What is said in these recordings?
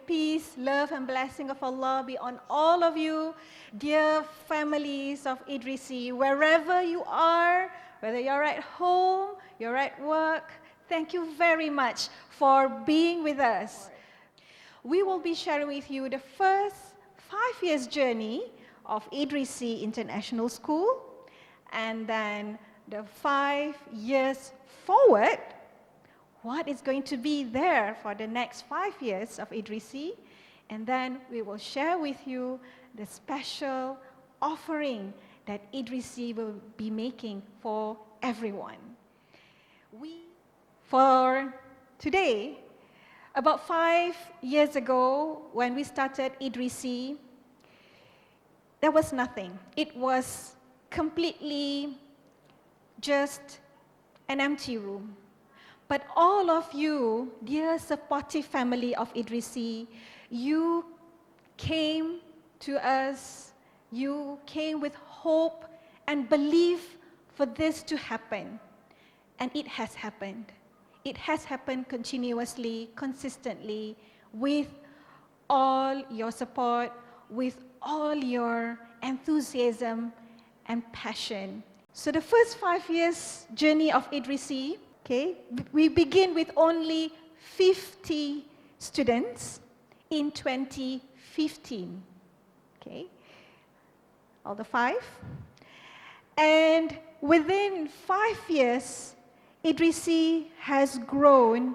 peace, love, and blessing of Allah be on all of you, dear families of IDRISSI, wherever you are, whether you're at home, you're at work. Thank you very much for being with us. We will be sharing with you the first 5 years journey of IDRISSI International School, and then the 5 years forward, what is going to be there for the next 5 years of IDRISSI, and then we will share with you the special offering that IDRISSI will be making for everyone. For today, about 5 years ago, when we started IDRISSI, there was nothing. It was completely just an empty room. But all of you, dear supportive family of IDRISSI, you came to us, you came with hope and belief for this to happen. And it has happened. It has happened continuously, consistently, with all your support, with all your enthusiasm and passion. So the first 5 years journey of IDRISSI, okay, we begin with only 50 students in 2015, okay, all the 5. And within 5 years, IDRISSI has grown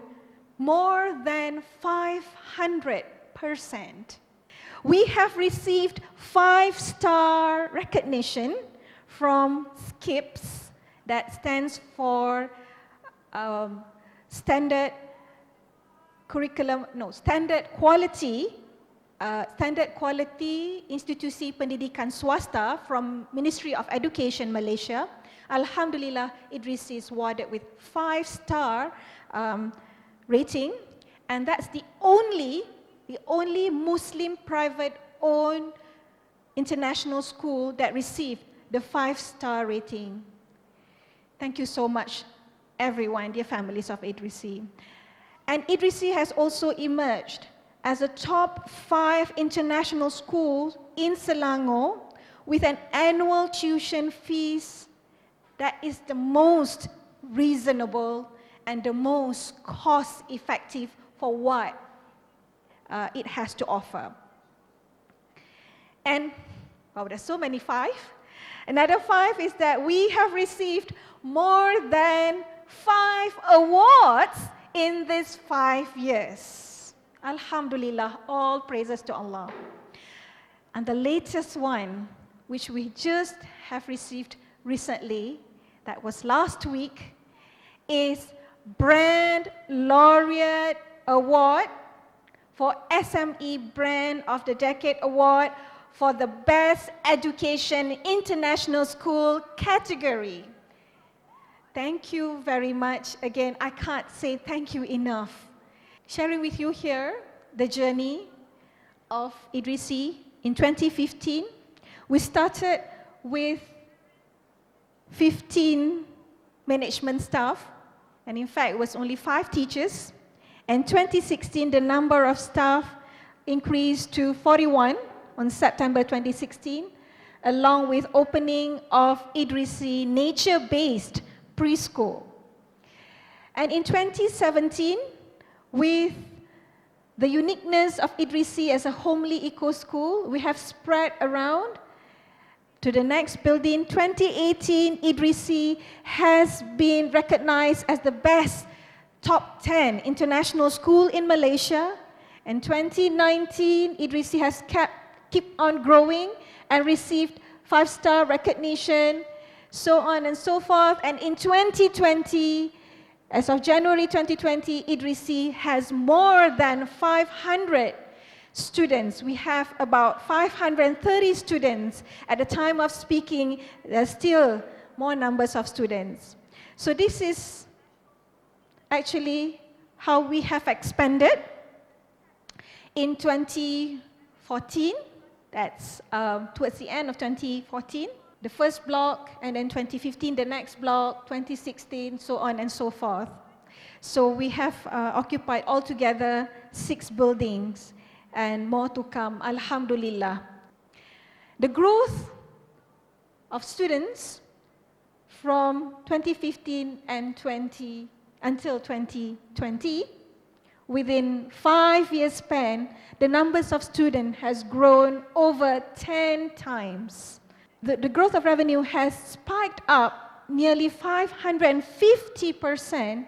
more than 500%. We have received 5-star recognition from SCIPS, that stands for Standard Quality Institusi Pendidikan Swasta from Ministry of Education Malaysia. Alhamdulillah, IDRISSI is awarded with 5-star rating, and that's the only Muslim private-owned international school that received the 5-star rating. Thank you so much, everyone, dear families of IDRISSI. And IDRISSI has also emerged as a top 5 international school in Selangor with an annual tuition fees that is the most reasonable and the most cost-effective for what it has to offer. And, wow, there's so many 5. Another 5 is that we have received more than 5 awards in these 5 years. Alhamdulillah, all praises to Allah. And the latest one, which we just have received recently, that was last week, is Brand Laureate Award for SME Brand of the Decade Award for the Best Education International School category. Thank you very much. Again, I can't say thank you enough. Sharing with you here the journey of IDRISSI in 2015. We started with 15 management staff, and in fact, it was only 5 teachers. And 2016, the number of staff increased to 41 on September 2016, along with opening of IDRISSI nature-based preschool. And in 2017, with the uniqueness of IDRISSI as a homely eco-school, we have spread around to the next building. 2018, IDRISSI has been recognized as the best top 10 international school in Malaysia. And 2019, IDRISSI has keep on growing and received 5-star recognition, so on and so forth. And in 2020, as of January 2020, IDRISSI has more than 500 students. We have about 530 students. At the time of speaking, there's still more numbers of students. So this is actually how we have expanded. In 2014, that's towards the end of 2014, the first block, and then 2015, the next block, 2016, so on and so forth. So we have occupied altogether 6 buildings. and more to come, Alhamdulillah. The growth of students from 2015 and until 2020, within 5 years span, the numbers of students has grown over 10 times. The growth of revenue has spiked up nearly 550%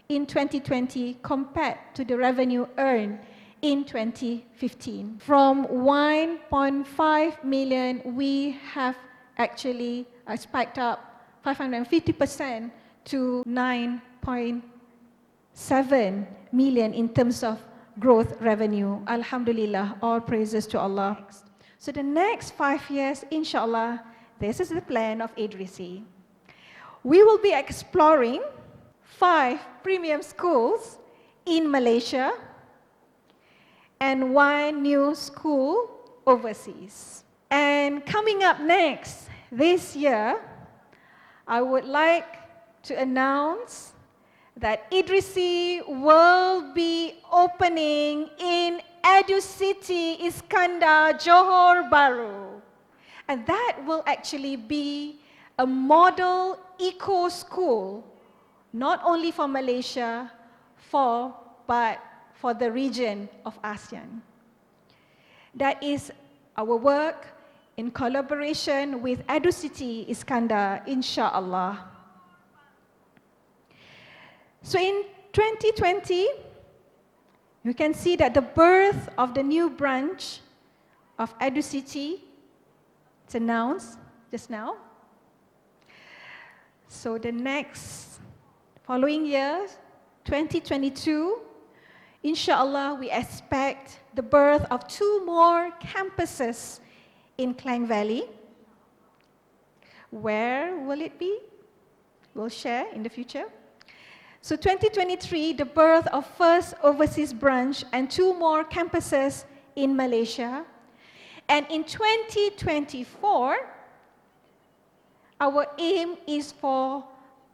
in 2020 compared to the revenue earned in 2015. From 1.5 million, we have actually spiked up 550% to 9.7 million in terms of growth revenue. Alhamdulillah, all praises to Allah. So the next 5 years, inshallah, this is the plan of IDRISSI. We will be exploring 5 premium schools in Malaysia and 1 new school overseas. And coming up next, this year, I would like to announce that IDRISSI will be opening in EduCity, Iskandar, Johor Bahru. And that will actually be a model eco-school, not only for Malaysia, but for the region of ASEAN. That is our work in collaboration with EduCity, Iskandar, inshallah. So in 2020, you can see that the birth of the new branch of EduCity, it's announced just now. So the next following year, 2022, inshallah, we expect the birth of 2 more campuses in Klang Valley. Where will it be? We'll share in the future. So 2023, the birth of first overseas branch and 2 more campuses in Malaysia. And in 2024, our aim is for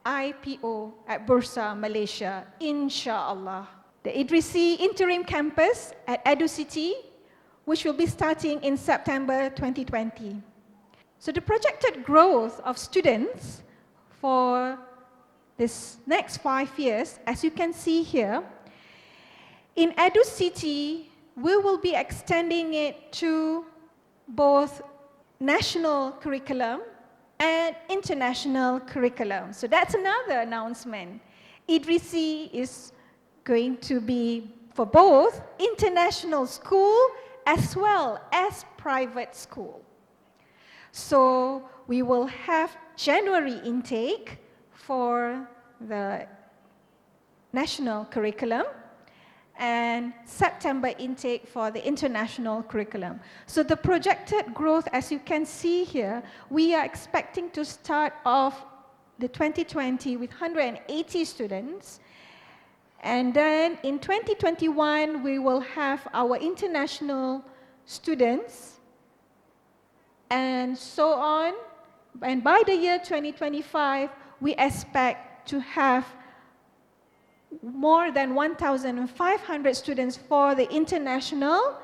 IPO at Bursa Malaysia, inshallah. The IDRISSI interim campus at EduCity, which will be starting in September 2020. So the projected growth of students for this next 5 years, as you can see here, in EduCity, we will be extending it to both national curriculum and international curriculum. So that's another announcement. IDRISSI is going to be for both international school as well as private school. So we will have January intake for the national curriculum and September intake for the international curriculum. So the projected growth, as you can see here, we are expecting to start off the 2020 with 180 students. And then in 2021, we will have our international students and so on. And by the year 2025, we expect to have more than 1,500 students for the international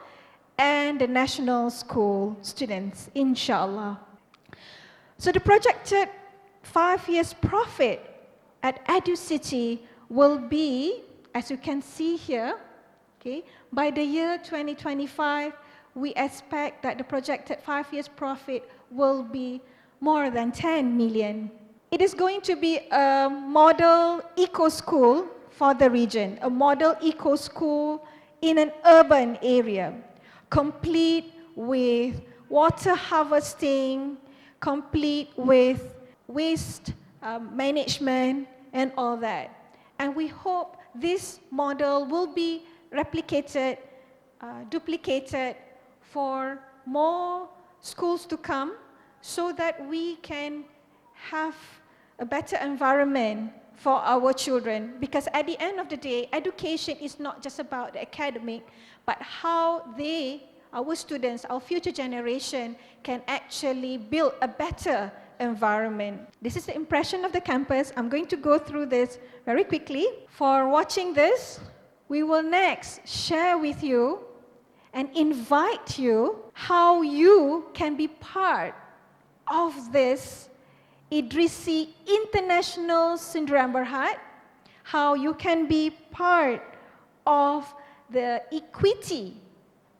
and the national school students, inshallah. So the projected 5 years profit at EduCity will be, as you can see here, okay, by the year 2025, we expect that the projected 5 years profit will be more than 10 million. It is going to be a model eco-school for the region, a model eco-school in an urban area, complete with water harvesting, complete with waste management and all that. And we hope this model will be replicated, duplicated for more schools to come so that we can have a better environment for our children, because at the end of the day, education is not just about the academic, but how they, our students, our future generation, can actually build a better environment. This is the impression of the campus. I'm going to go through this very quickly. For watching this, we will next share with you and invite you how you can be part of this IDRISSI International Syndrome Berhad, how you can be part of the equity,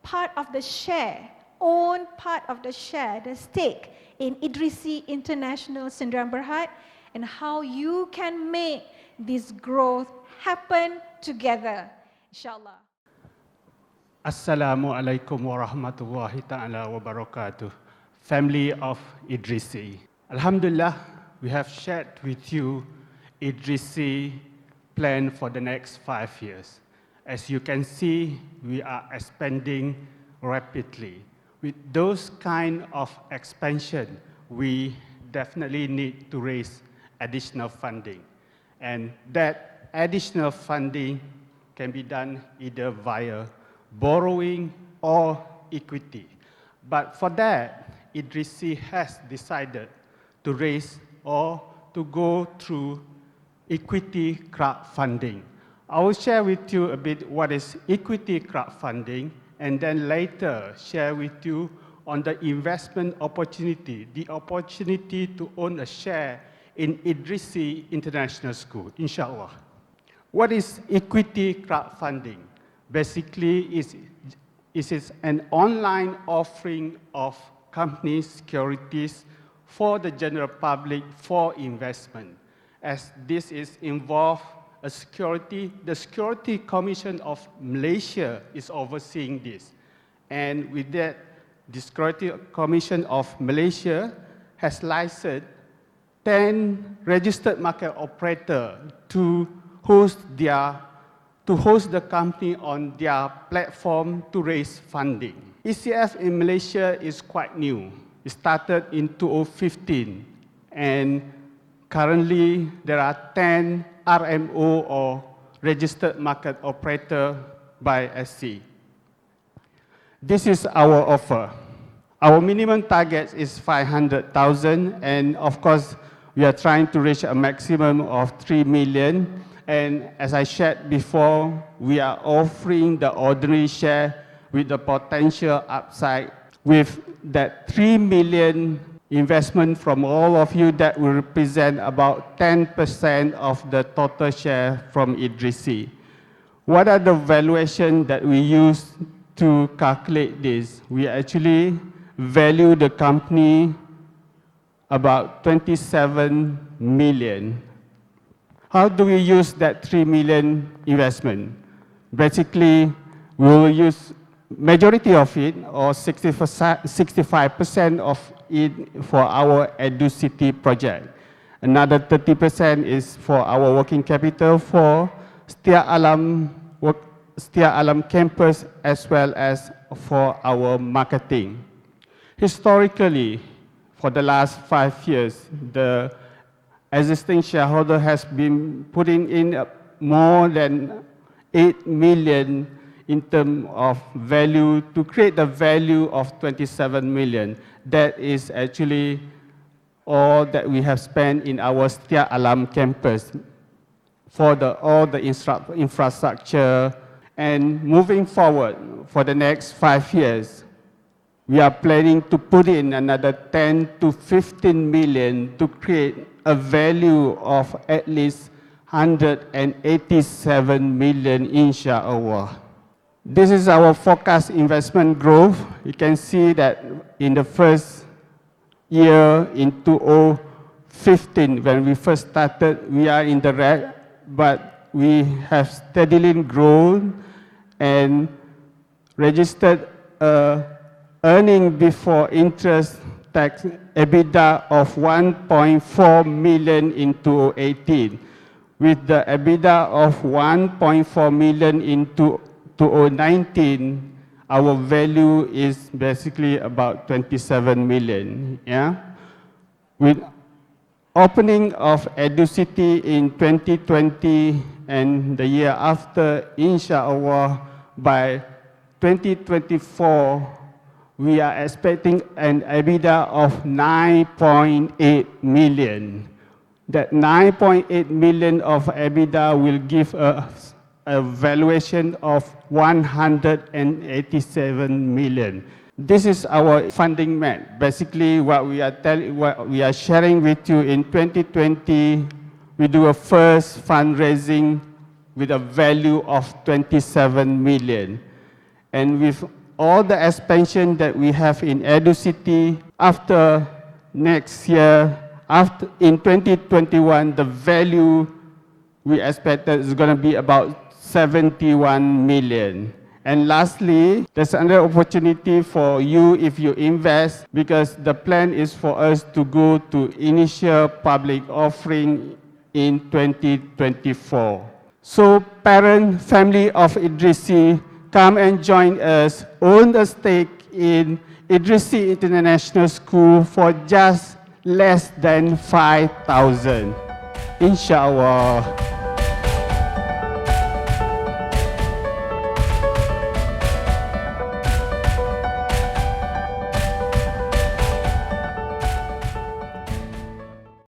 part of the share, own part of the share, the stake in IDRISSI International Syndrome Berhad, and how you can make this growth happen together, inshallah. Assalamualaikum warahmatullahi ta'ala wabarakatuh. Family of IDRISSI. Alhamdulillah, we have shared with you IDRISSI plan for the next 5 years. As you can see, we are expanding rapidly. With those kind of expansion, we definitely need to raise additional funding. And that additional funding can be done either via borrowing or equity. But for that, IDRISSI has decided to raise or to go through equity crowdfunding. I will share with you a bit what is equity crowdfunding, and then later share with you on the investment opportunity, the opportunity to own a share in IDRISSI International School, inshallah. What is equity crowdfunding? Basically, it is an online offering of company securities for the general public for investment. As this is involved a security, the Security Commission of Malaysia is overseeing this. And with that, the Security Commission of Malaysia has licensed 10 registered market operators to host the company on their platform to raise funding. ECF in Malaysia is quite new. It started in 2015, and currently there are 10 RMO or registered market operator by SC. This is our offer. Our minimum target is 500,000, and of course, we are trying to reach a maximum of 3 million. And as I shared before, we are offering the ordinary share with the potential upside. With that 3 million investment from all of you, that will represent about 10% of the total share from IDRISSI. What are the valuation that we use to calculate this? We actually value the company about 27 million. How do we use that 3 million investment? Basically, we will use majority of it, or 65% of it, for our EduCity project. Another 30% is for our working capital for Setia Alam campus, as well as for our marketing. Historically, for the last 5 years, the existing shareholder has been putting in more than 8 million in terms of value to create the value of 27 million. That is actually all that we have spent in our Setia Alam campus for all the infrastructure. And moving forward, for the next 5 years, we are planning to put in another 10 to 15 million to create a value of at least 187 million, inshallah. This is our forecast investment growth. You can see that in the first year, in 2015, when we first started, we are in the red, but we have steadily grown and registered earning before interest tax EBITDA of 1.4 million in 2018, with the EBITDA of 1.4 million in 2019, our value is basically about 27 million. Yeah? With opening of EduCity in 2020 and the year after, inshallah, by 2024, we are expecting an EBITDA of 9.8 million. That 9.8 million of EBITDA will give us a valuation of 187 million. This is our funding match. Basically, what we are sharing with you in 2020, we do a first fundraising with a value of 27 million. And with all the expansion that we have in EduCity, after next year, in 2021, the value we expected is going to be about 71 million. And lastly, there's another opportunity for you if you invest, because the plan is for us to go to initial public offering in 2024. So parent, family of IDRISSI, come and join us, own a stake in IDRISSI International School for just less than 5,000. Inshallah.